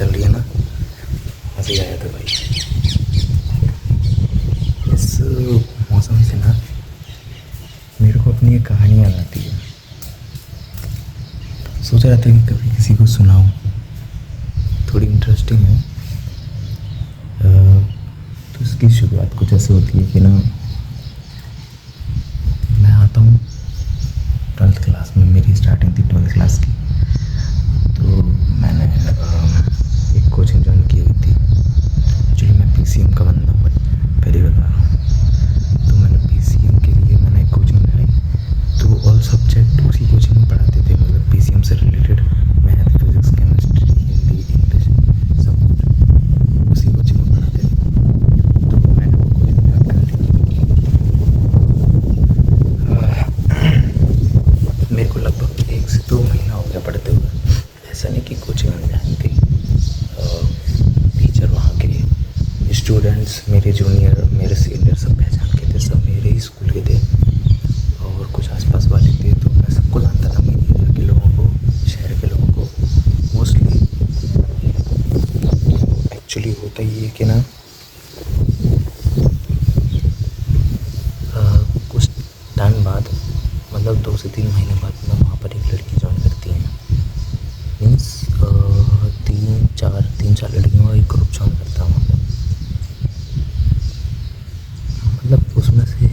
चल रही है ना, मज़े आया था भाई। इस मौसम से ना मेरे को अपनी एक कहानी याद आती है। सोच रहा था कि कभी किसी को सुनाऊं, थोड़ी इंटरेस्टिंग है। तो इसकी शुरुआत कुछ ऐसे होती है कि ना, मैं आता हूँ 12th क्लास में, मेरी स्टार्टिंग थी 12th क्लास की। तो मैंने एक कोचिंग ज्वाइन की हुई थी। एक्चुअली मैं पीसीएम का बंदा हूँ, पहले बता रहा हूँ। तो मैंने पीसीएम के लिए मैंने एक कोचिंग लगाई। तो ऑल सब्जेक्ट उसी कोचिंग में पढ़ाते थे, मतलब पीसीएम से related math, physics, chemistry, Hindi, English, सब कुछ उसी कोचिंग में पढ़ाते थे। तो मैंने वो कोचिंग ज्वाइन कर ली। मेरे को लगभग 1 से 2 महीना हो गया पढ़ते हुए। ऐसा नहीं कि कोचिंग में जानी थी। टीचर वहाँ के, स्टूडेंट्स मेरे जूनियर, मेरे सीनियर सब पहचान के थे, सब मेरे ही स्कूल के थे। और कुछ आसपास वाले थे, तो मैं सबको जानता था, मेरे एरिया के लोगों को, शहर के लोगों को मोस्टली। एक्चुअली होता ये है कि ना, कुछ टाइम बाद, मतलब 2 से 3 महीने बाद मैं वहाँ पर एक लड़की ज्वाइन करती है। मीन्स 3-4 लड़कियों का एक ग्रुप ज्वाइन करता हूँ। मतलब उसमें से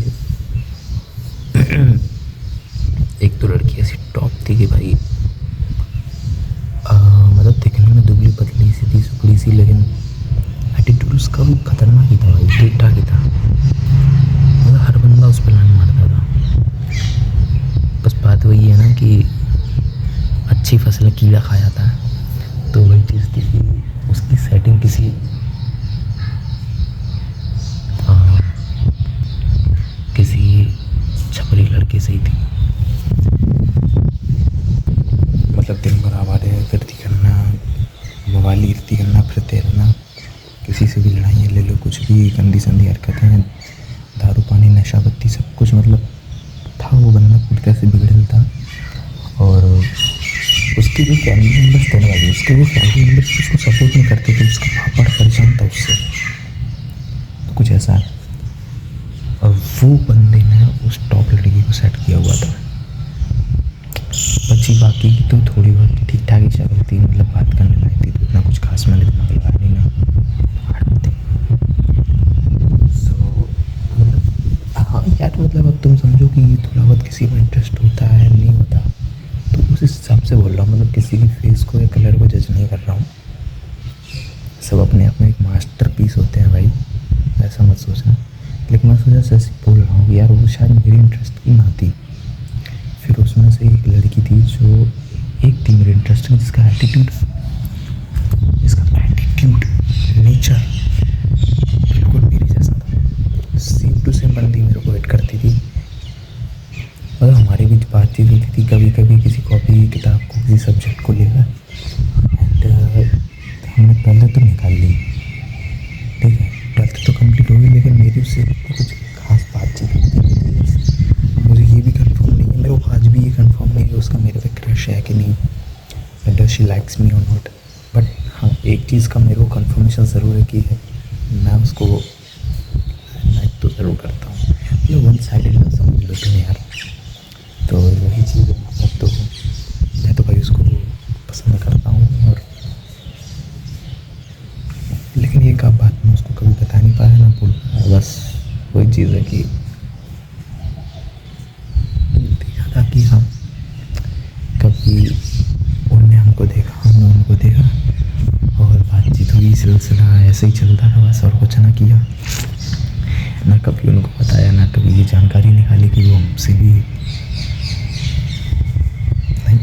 एक तो लड़की ऐसी टॉप थी कि भाई मतलब दिखने में दुबली पतली सी थी, सुकड़ी सी, लेकिन एटीट्यूड उसका भी खतरनाक ही था भाई, ठीक ठाक ही था। मतलब हर बंदा उस पर लाइन मारता था। बस बात वही है ना कि अच्छी फसल कीड़ा खा जाता है। तो वही चीज़ थी कि उसकी सेटिंग किसी छपरी लड़के से ही थी। मतलब दिन भर आवाज़ करती करना, बवाली इर्ती करना, फिर तैरना, किसी से भी लड़ाइयाँ ले लो, कुछ भी गंदी संदी हरकतें, दारू पानी नशा पत्ती सब कुछ। मतलब था वो बंदा खुद कैसे बिगड़ल था। और उसके जो फैमिली मेम्बर्स थे ना भाई, उसके वो फैमिली मेम्बर्स उसको सपोर्ट नहीं करते थे, उसका पापा परेशान था उससे। तो कुछ ऐसा है। और वो बंदे ने उस टॉप लड़की को सेट किया हुआ था। बच्ची बाकी की तो थोड़ी बहुत ठीक ठाक ही शक्ल थी, मतलब बात करने लायक थी, तो इतना कुछ खास मैंने दिमाग लगाया नहीं ना। सो मतलब हाँ यार, मतलब अब तुम समझो कि थोड़ा बहुत किसी में इंटरेस्ट होता है, नहीं होता, तो उस हिसाब से बोल रहा हूँ। मतलब किसी की फेस को या कलर को जज नहीं कर रहा हूँ। सब अपने आप में एक मास्टर पीस होते हैं भाई, ऐसा मत सोचना। लेकिन मैं सोचा ऐसे बोल रहा हूँ यार, वो शायद मेरी इंटरेस्ट की ना थी। फिर उसमें से एक लड़की थी जो एक थी मेरे इंटरेस्ट में, जिसका एटीट्यूड नेचर बिल्कुल मेरे जैसा था। सेम टू सेम बंदी मेरे को वेट करती थी। मतलब हमारी भी बातचीत होती थी कभी कभी किसी कॉपी किताब को, किसी सब्जेक्ट को लेकर। एंड हमने 12th तो निकाल ली, ठीक है, 12th तो कंप्लीट हो गई, लेकिन मेरी उससे कुछ खास बातचीत होती नहीं थी। मुझे ये भी कंफर्म नहीं है, मेरे को आज भी ये कंफर्म नहीं है उसका मेरे पे क्रश है कि नहीं, डज शी लाइक्स मी और नॉट। बट हाँ, एक चीज़ का मेरे को कंफर्मेशन ज़रूर है कि मैं उसको लाइक तो ज़रूर करता हूँ। मतलब वन साइडेड ना समझ लो तुम यार। तो वही चीज़ है। अब तो मैं तो भाई उसको पसंद करता हूँ, और लेकिन ये का बात मैं उसको कभी बता नहीं पाया, ना बोल पाया। बस वही चीज़ है कि देखा था कि हाँ, कभी उनने हमको देखा, हमने उनको देखा, और बातचीत हुई, सिलसिला ऐसे ही चलता था बस, और कुछ ना किया। ना कभी उनको बताया, ना कभी ये जानकारी निकाली कि वो हमसे भी नहीं।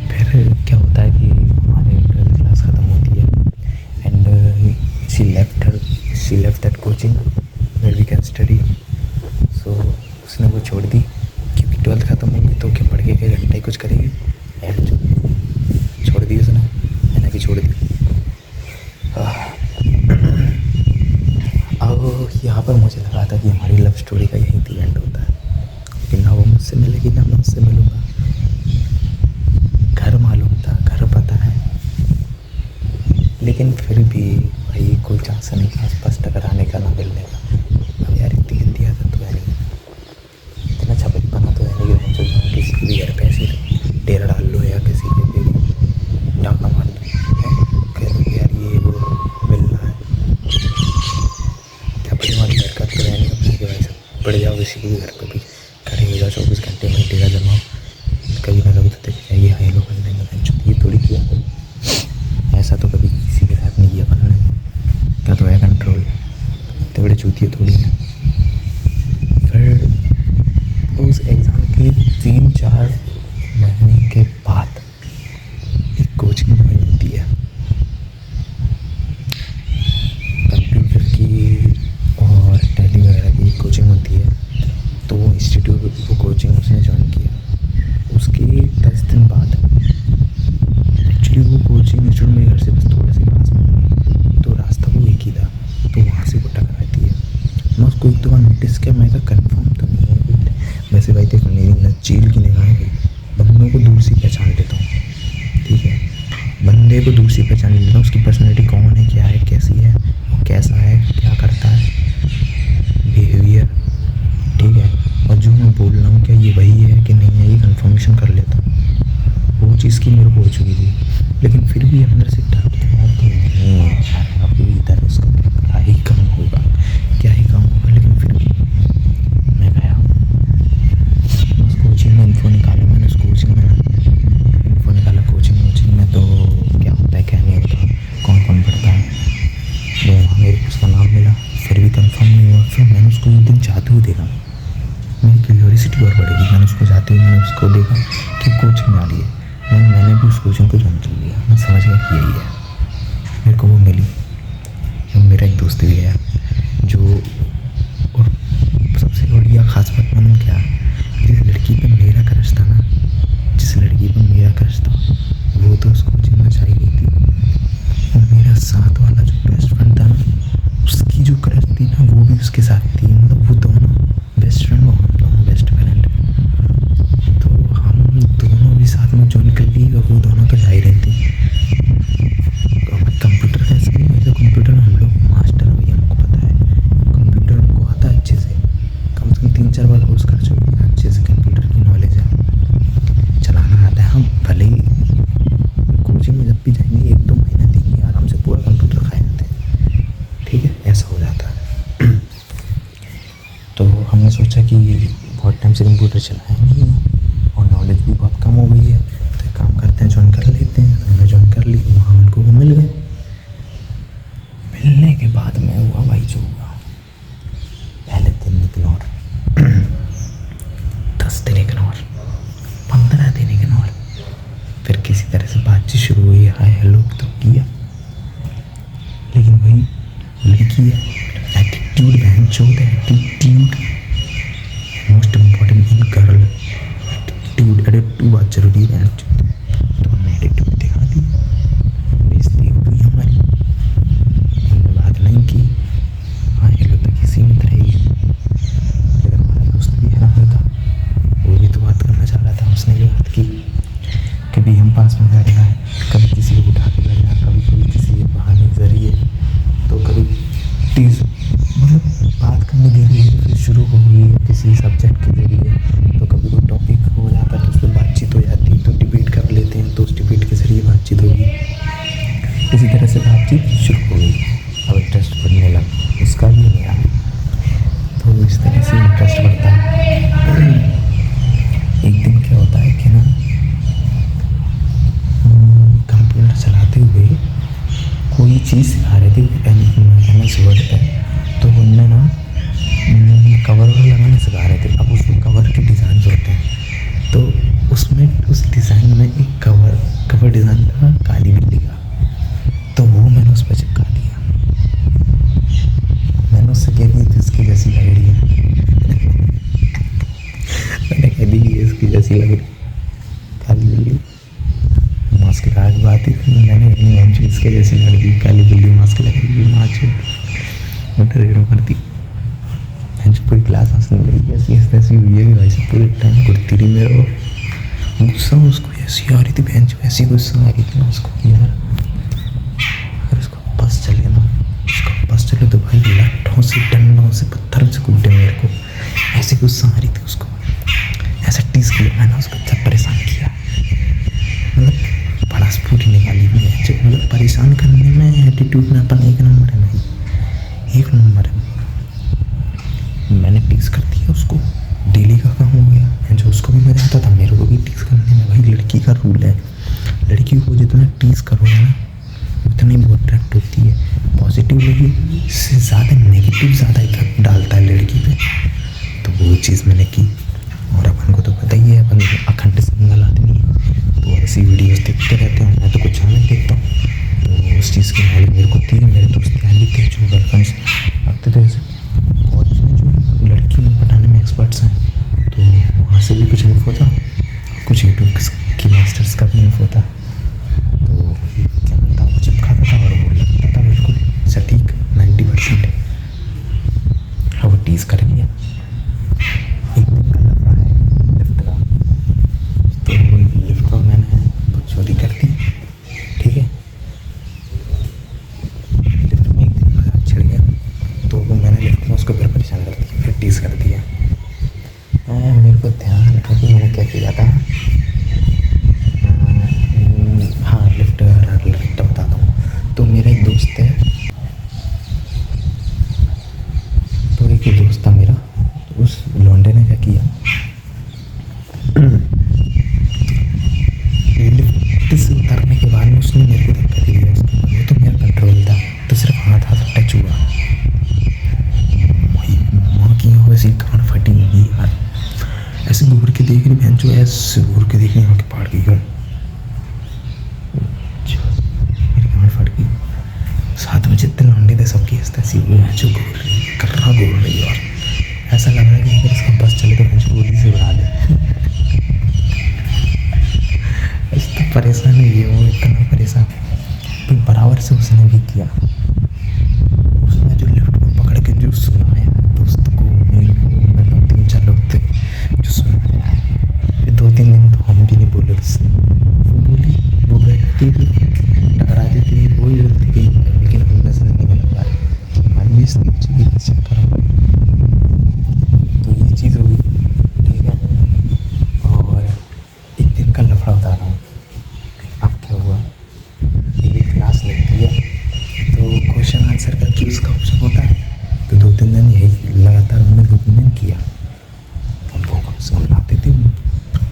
फिर क्या होता है कि हमारे 12th क्लास ख़त्म होती है, and she left that coaching where we can study. So उसने वो छोड़ दी, क्योंकि 12th ख़त्म होगी तो क्या पढ़ के क्या घंटा ही कुछ करेगी। एंड छोड़ दी उसने, मैंने भी छोड़ दी। अब यहाँ पर मुझे लगा था कि हमारी लव स्टोरी का यहीं पे एंड होता है, लेकिन ना वो मुझसे मिलेगी ना मैं उससे मिलूँगा। घर मालूम था, घर पता है, लेकिन फिर भी भाई कोई चांस नहीं था आसपास टकराने का, ना मिलने का। अब यार इतनी गंदी आदत तो है नहीं, इतना छपरीपना तो है नहीं कि जो जाऊँ किसी के भी घर पे ऐसे डेरा डाल लो या किसी के भी डाका मार दो, कह दो कि यार ये वो मिल रहा है। क्या पड़ी हमारी घर का तो है नहीं अपने के, भाई सब पड़ जाओ किसी के भी घर पर भी, खड़े हो जाओ 24 घंटे में डेरा जमाओ, कभी ना कभी तो देख जाइए हाँ ये लोग बन देंगे। ये थोड़ी किया है, ऐसा तो कभी किसी के साथ नहीं किया अपन ने, क्या तो है कंट्रोल, इतने बड़े चूतिए थोड़ी हैं। फिर उस एग्ज़ाम के 3-4 महीने के बाद एक कोचिंग ज्वाइन होती है कंप्यूटर की और टैली वगैरह की कोचिंग होती है। तो वो इंस्टीट्यूट, वो कोचिंग उसने ज्वाइन किया। उसके 10 दिन बाद एक्चुअली वो कोचिंग इंस्टीट्यूट मेरे घर से बस थोड़े से पास में, तो रास्ता वो एक ही था, तो वहाँ से वो टकराती है। मैं उसको एक दो बार नोटिस किया, मैं कंफर्म तो नहीं है, वैसे भाई देखो मेरी न चील की निगाहें गई, बंदों को दूर से पहचान लेता हूँ, ठीक है, बंदे को दूर से पहचान लेता हूँ, उसकी पर्सनैलिटी कौन है, क्या है, कैसी है, वो कैसा है, क्या करता है, बिहेवियर, ठीक है, और जो मैं बोल रहा हूँ क्या ये वही है कि नहीं है, ये कंफर्मेशन कर लेता हूँ। वो चीज़ की मेरे को हो चुकी थी, लेकिन फिर भी अंदर से डर था यार कि नहीं यार अभी इधर उसका क्या ही काम होगा, क्या ही काम होगा। लेकिन फिर भी मैं गया उस कोचिंग में, इन्फो निकाला मैंने उस कोचिंग में, इन्फो निकाला कोचिंग में, तो क्या होता है क्या नहीं होता, कौन कौन पढ़ता है, तो वहाँ मेरे को उसका नाम मिला। फिर भी कंफर्म नहीं हुआ। फिर मैंने उसको एक दिन जाते हुए देखा, मेरी क्यूरियोसिटी और बढ़ेगी, मैंने उसको जाते हुए मैंने उसको देखा कि कोचिंग में आ रही है, मैंने भी उस कोचिंग को ज्वाइन कर लिया। मैं समझ गया कि यही है, मेरे को वो मिली। जब मेरा एक दोस्त भी गया जो, और सबसे बढ़िया खास बात मालूम क्या, जिस लड़की पे मेरा क्रश था ना, जिस लड़की पे मेरा क्रश था वो तो उस कोचिंग में चली गई थी, और मेरा साथ वाला जो बेस्ट फ्रेंड था ना, उसकी जो क्रश थी ना वो भी उसके साथ थी। मतलब वो दोनों बेस्ट फ्रेंड, वो हम दोनों बेस्ट फ्रेंड, तो हम दोनों भी साथ में ज्वाइन कर ली, और वो दोनों तो जा ही रही थी। कंप्यूटर का ऐसा नहीं है, तो कंप्यूटर में हम लोग मास्टर हैं भैया, हमको पता है कंप्यूटर, हमको आता है अच्छे से, कम से कम 3-4 बार कोर्स कर चुके हैं, अच्छे से कंप्यूटर की नॉलेज है, चलाना आता है। हम भले ही कोचिंग में जब भी जाएंगे 1-2 महीना देंगे, आराम से पूरा कंप्यूटर खा जाते हैं, ठीक है, ऐसा हो जाता है। तो हमने सोचा कि बहुत टाइम से कंप्यूटर चलाएंगे और नॉलेज भी बहुत कम हो गई है, तो एक काम करते हैं ज्वाइन कर लेते हैं। हमने ज्वाइन कर ली, वहाँ उनको वो मिल गए। मिलने के बाद में हुआ भाई जो हुआ, पहले दिन इग्नोर, 10 दिन इग्नोर, 15 दिन इग्नोर, फिर किसी तरह से बातचीत शुरू हुई, हाय हेलो तो किया, लेकिन वही लड़की है, एटीट्यूड बहन चोद है, attitude most important in girl, attitude बहुत जरूरी है। तो हमने एटीट्यूड दिखा दी, बेइज्जती हुई हमारी, हमने बात नहीं की, हाँ हेलो तक ही सीमित रहेगी। लेकिन हमारा दोस्त भी हैरान था, वो भी तो बात करना चाह रहा था, उसने भी बात की, कभी हम पास में बैठ रहा है, कभी किसी को उठा के बैठ रहा, कभी किसी बहाने जरिए, तो कभी टीज, मतलब बात करने धीरे धीरे फिर शुरू हो गई किसी सब्जेक्ट के जरिए, तो कभी कोई टॉपिक हो जाता है तो उस पर बातचीत हो जाती, तो डिबेट कर लेते हैं, तो उस डिबेट के जरिए बातचीत होगी, इसी तरह से बातचीत शुरू हो गई। अब इंटरेस्ट बढ़ने लगा उसका भी मेरा, तो इस तरह से इंटरेस्ट बढ़ता है। एक दिन क्या होता है कि ना, कंप्यूटर चलाते हुए कोई चीज़ सिखा रहे थे MS वर्ड पे, तो उनने ना कवर लगाना सिखा रहे थे। अब उसमें कवर के डिज़ाइन होते हैं, तो उसमें उस डिज़ाइन में एक कवर डिज़ाइन था काली बिल्ली का, तो वो मैंने उस पर चिपका दिया। मैंने उससे कह दी इसकी जैसी लग रही है मैंने कह दी इसकी जैसी लग रही काली बिल्ली, मास्क लगा के बात ही थी, मैंने अपनी लंच इसके जैसी लग रही काली बिल्ली मास्क लगी, माच रेड़ों कर दी। पूरी क्लास हंसने लगी, ऐसी हुई है कि भाई साहब पूरे टाइम घुटती रही मेरे को, गुस्सा उसको ऐसी आ रही थी, बेंच ऐसी गुस्सा आ रही थी ना उसको यार, अगर एटीट्यूड में अपन एक नंबर है भाई, एक नंबर है। मैंने टीज कर दिया उसको, डेली का काम हो गया है। जो उसको भी मज़ा आता था मेरे को भी टीज करने में। भाई लड़की का रूल है, लड़की को जितना टीज करोगे ना उतनी वो अट्रैक्ट होती है। पॉजिटिव लगी से ज़्यादा नेगेटिव ज़्यादा इफेक्ट डालता है लड़की पे। तो वो चीज़ मैंने की। और अपन को तो पता ही है, अपन अखंड सिंगल आदमी है तो ऐसी वीडियोस देखते रहते हैं। मैं तो कुछ नहीं देखता हूँ, तो उस चीज़ की नॉलेज मेरे को थी। मेरे दोस्त यार भी थे जो गर्लफ्रेंड्स रखते थे ऐसे कॉलेज में, जो लड़की में पढ़ाने में एक्सपर्ट्स हैं, तो वहाँ से भी कुछ इन्फो था, कुछ यूट्यूब की मास्टर्स का भी इन्फो था। तो क्या बनता वो चिपकाता था और वो लगता था बिल्कुल सटीक 90%। हाँ वो टीज़ कर गया। एक दिन का लफड़ा है लिफ्ट का, तो लिफ्ट को मैंने चोरी कर दी, ठीक है। लिफ्ट में एक दिन मजाक छिड़ गया, तो वो मैंने लिफ्ट में उसको फिर परेशान कर दिया, फिर टीज़ कर दिया। मेरे को ध्यान है कि मैंने क्या किया था। हाँ लिफ्ट बताता हूँ। तो मेरा एक दोस्त है, तो एक ही दोस्त था मेरा, तो उस लौंडे ने क्या किया, लिफ्ट से उतरने के बाद में उसने मेरे को धक्का दिया। उसके बाद वो तो मेरा कंट्रोल था, तो सिर्फ हाथ टच हुआ। माँ की वैसी कान फटी हुई यार, ऐसे घूर के देख रही बहन, जो ऐसे घूर के देखने वहाँ के पहाड़ गई हूँ, मेरी कान फट गई। साथ में जितने लौंडे थे सबकी ऐसी वो है जो घूर रही घूर रही। और ऐसा लग रहा है कि अगर इसका बस चले तो मुझे गोली से उड़ा दे। इतना परेशान है ये, वो इतना परेशान। फिर बराबर से उसने भी किया, उसने जो लिफ्ट में पकड़ के जो सुनाया दोस्त को, मेरे को, मतलब 3-4 लोग थे जो सुनाया। फिर 2-3 दिन तो हम भी नहीं बोले उससे। वो बोली, वो बैठती थी टकरा देती थी, वही बोलती गई, लेकिन हम नजर नहीं बना पा रहे। हमारी भी इसलिए चाहिए कि चक्कर में। तो ये चीज़ हो गई, ठीक है। और एक दिन का लफड़ा बता रहा हूँ। अब क्या हुआ, एक क्लास लगती है तो क्वेश्चन आंसर का क्यूज का ऑप्शन होता है, तो 2-3 दिन यही लगातार हमने 2-3 दिन किया। हम वो कम से कम लाते थे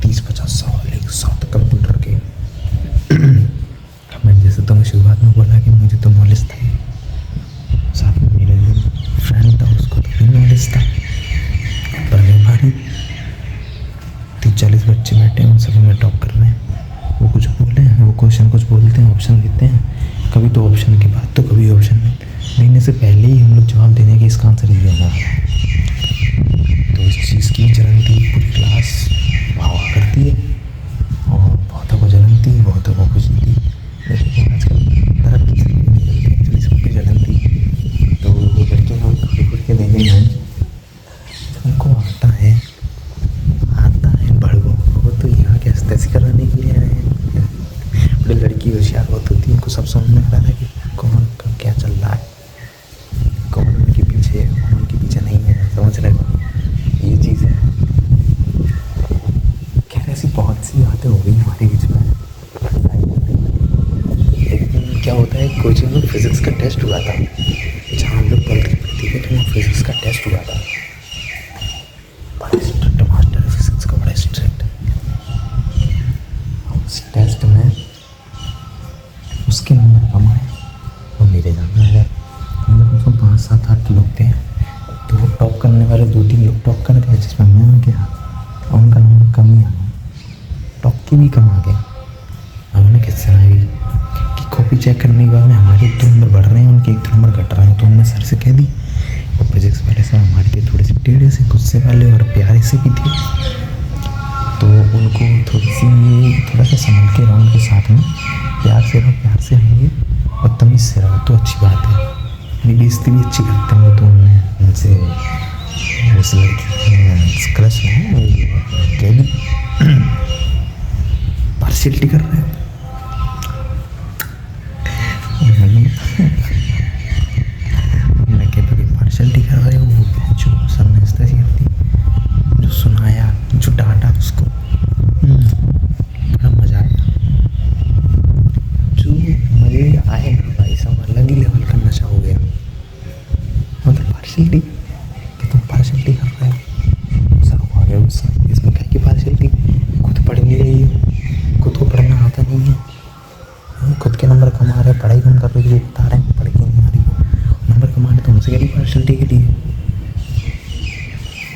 30-50 साल एक साथ कंप्यूटर के। मैं जैसे तुम्हें शुरुआत में बोला कि मुझे तो नॉलेज था, साथ में मेरा जो फ्रेंड था उसको तो भी नॉलेज था। पर मैं भारी 30-40 बच्चे बैठे हैं, उन सभी में टॉप कर रहे हैं। वो कुछ बोले हैं, वो क्वेश्चन कुछ बोलते हैं, ऑप्शन देते हैं, कभी तो ऑप्शन के बाद तो कभी ऑप्शन में देने से पहले ही हम लोग जवाब देने की इसका आंसर ये होगा। तो इस चीज़ की जलन थी, पूरी क्लास वाह करती है और बहुतों को जलन थी, बहुतों को खुशी थी। लेकिन आजकल तरक्की से नहीं निकलती, एक्चुअली सबकी जलन थी। तो वो लड़के हम खुद के देने हैं, उनको आता है बड़ों वो तो यहाँ के हस्ते कराने के लिए आए हैं। बड़े लड़की होशियार बहुत होती है, उनको सब समझ में आ रहा है कि कौन का क्या चल रहा है, कौन उनके पीछे है, कौन उनके पीछे नहीं है, समझ रहे हो, ये चीज़ है। खैर ऐसी बहुत सी बातें हो गई हमारे बीच में। एक दिन क्या होता है, कोचिंग में फिज़िक्स का टेस्ट हुआ था, जहाँ हम लोग 12th की पढ़ते थे, तो वहाँ फिज़िक्स का टेस्ट हुआ था। बड़ा स्ट्रिक्ट मास्टर है फिज़िक्स का, बड़ा स्ट्रिक्ट। उस टेस्ट में उसके नंबर कम आए और मेरे ज़्यादा आए। मतलब उसमें 5-7-8 लोग थे, तो वो टॉप करने वाले 2-3 लोग टॉप कर गए, जिसमें मैं आ गया और उनका नंबर कम ही आ गया, टॉप की भी कम आ गया। हमने किससे आई कि कॉपी चेक करने के बाद में हमारे 1-2 नंबर बढ़ रहे हैं, उनके 1-2 नंबर घट रहे हैं। तो हमने सर से कह दी, और फिजिक्स वाले सर हमारे के थोड़े से टेढ़े से, गुस्से वाले और प्यारे से भी थे, तो उनको थोड़ा सा संभल के रहो, उनके साथ में प्यार से रहो, प्यार से रहेंगे और तमीज़ से रहो तो अच्छी बात है। मेरी बेइज्जती भी अच्छी करते हैं तो उन्हें उनसे उस लड़की क्रश है कह दी पार्शियलिटी कर रहे हैं। मैं कहता कि पार्शियलिटी कर रहे हो, वो जो सर ने इस तरह से कर दी, जो सुनाया, जो डांटा उसको, बड़ा मज़ा आया। जो मज़े आए ना भाई, सब अलग ही पार्शलिटी कि तुम पार्शलिटी कर रहे हो। सर को आ गया गुस्सा, इसमें क्या की पार्शलिटी, खुद पढ़ नहीं रही हो, खुद को पढ़ना आता नहीं है, खुद के नंबर कमा रहे, पढ़ाई कम कर रही हो, बता रहे हैं पढ़ के नहीं आ रही हो, नंबर कमा रहे तो उनसे कह पार्शलिटी के लिए।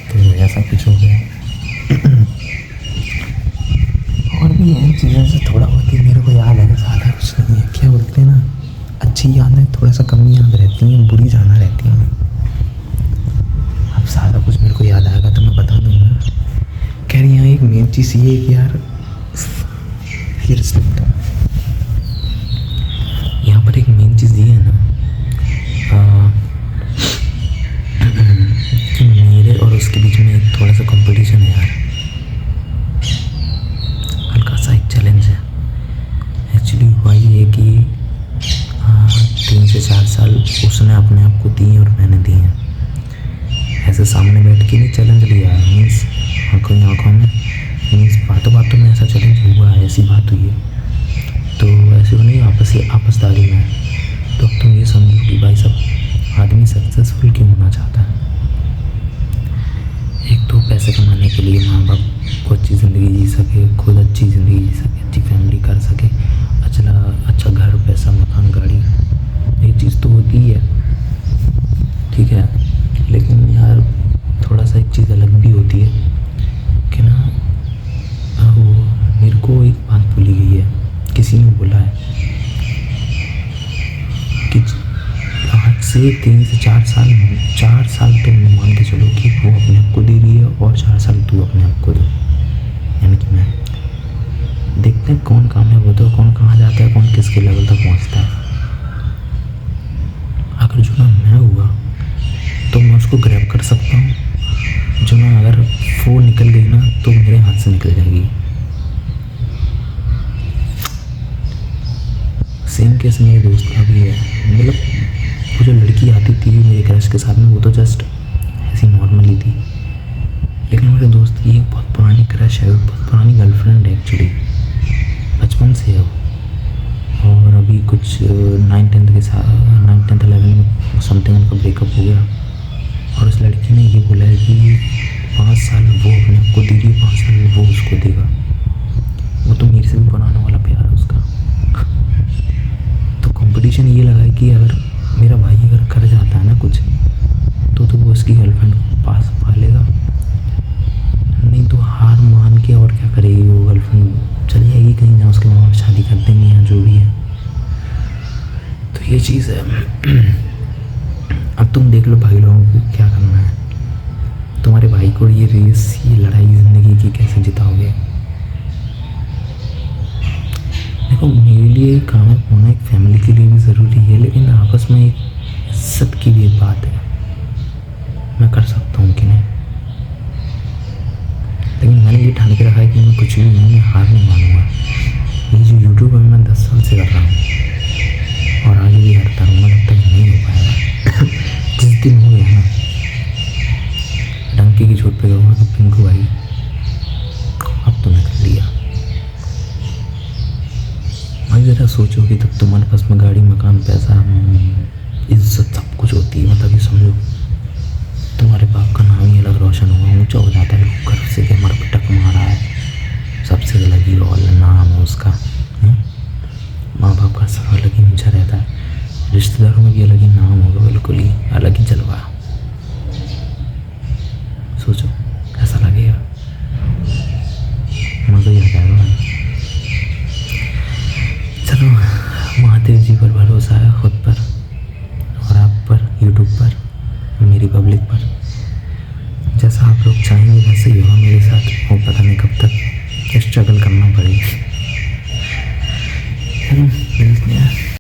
तो ऐसा कुछ हो गया। और भी इन चीज़ों से थोड़ा बहुत ही मेरे को याद है, ज़्यादा कुछ नहीं है। क्या बोलते हैं ना, अच्छी यादें थोड़ा सा कम याद रहती हैं, बुरी ज़्यादा रहती हैं। अब ज़्यादा कुछ मेरे को याद आएगा तो मैं बता दूँगा। कह रही यहाँ एक मेन चीज़ ये है कि यार फिर सकता हूँ, यहाँ पर एक मेन चीज़ ये है ना कि मेरे और उसके बीच में एक थोड़ा सा कंपटीशन है यार, हल्का सा एक चैलेंज है। एक्चुअली हुआ ये है कि 3 से 4 साल उसने अपने आप को दिए और मैंने दिए हैं। ऐसे सामने बैठ के नहीं चैलेंज लिया है, मीन्स आँखों ही आँखों में, मीन्स बातों बातों में ऐसा चैलेंज हुआ है, ऐसी बात हुई है। तो ऐसे नहीं आपसदारी में। तो अब तुम ये समझो कि भाई सब आदमी सक्सेसफुल क्यों होना चाहता है। एक तो पैसे कमाने के लिए, माँ बाप को अच्छी ज़िंदगी जी सके, खुद अच्छी ज़िंदगी जी सके, अच्छी फैमिली कर सके, अच्छा घर, पैसा, मकान, गाड़ी, ये चीज़ तो होती ही है, ठीक है। लेकिन यार थोड़ा सा एक चीज़ अलग भी होती है कि ना, वो मेरे को एक बात बोली गई है, किसी ने बोला है कि आज से 3 से 4 साल तो मान के चलो कि वो अपने आप को दे रही है और 4 साल तू अपने आप को दो, यानी कि मैं। देखते हैं कौन कामयाब होता है, कौन कहाँ जाता है, कौन किसके लेवल तक पहुँचता है। अगर जो ना मैं हुआ तो मैं उसको ग्रैब कर सकता हूँ, जो ना अगर वो निकल गई ना तो मेरे हाथ से निकल जाएगी। सेम केस मेरे दोस्त का भी है। मतलब वो जो लड़की आती थी मेरे क्रश के साथ में, वो तो जस्ट ऐसी नॉर्मली थी, लेकिन मेरे दोस्त की एक बहुत पुरानी क्रश है, बहुत पुरानी गर्लफ्रेंड है एक्चुअली, बचपन से है वो। और अभी कुछ 9th 11 में समथिंग उनका ब्रेकअप हो गया। और उस लड़की ने ये बोला है कि 5 साल वो अपने आप को दे रही है, 5 साल वो उसको देगा। वो तो मेरे से भी पुराना वाला प्यार है उसका। तो कंपटीशन ये लगा है कि अगर मेरा भाई अगर कर जाता है ना कुछ, तो वो उसकी गर्लफ्रेंड पास पालेगा, नहीं तो हार मान के और क्या करेगी वो गर्लफ्रेंड, चली जाएगी कहीं, जहाँ उसके माँ बाप शादी कर देंगे या जो भी है। तो ये चीज़ है। अब तुम देख लो भाई लोगों को क्या करना है, तुम्हारे भाई को ये रेस, ये लड़ाई ज़िंदगी की कैसे जिताओगे। देखो मेरे लिए कामयाब होना एक फैमिली के लिए भी ज़रूरी है, लेकिन आपस में एक इज्जत की भी एक बात है, मैं कर सकता हूँ कि नहीं। लेकिन मैंने ये ठान के रखा है कि मैं कुछ भी मैं हार नहीं मानूंगा। ये जो यूट्यूब है मैं 10 साल से कर रहा हूँ और आगे भी करता रहूँगा जब तक नहीं हो पाएगा। जिस दिन हो गया ना, डंकी की चोट पे कहूँगा कि पिंकू भाई अब तुमने कर लिया। भाई ज़रा सोचो कि तब तुम्हारे पास में गाड़ी, मकान, पैसा, इज्जत सब कुछ होती है। मतलब ये समझो तुम्हारे बाप का नाम ही अलग रोशन हुआ, ऊंचा हो जाता है, लोग घर से कमर पे टक मारा है, सबसे अलग ही रोल नाम है उसका। माँ बाप का सब अलग ही ऊंचा रहता है, रिश्तेदारों में भी अलग ही नाम होगा, बिल्कुल ही अलग ही जलवा। सोचो कैसा लगेगा, मज़ा ही आ जाएगा। चलो महादेव जी पर भरोसा है, खुद पर और आप पर, यूट्यूब पर, मेरी पब्लिक पर। जैसा आप लोग चाहेंगे वैसे ही होगा मेरे साथ। वो पता नहीं कब तक स्ट्रगल करना पड़ेगा।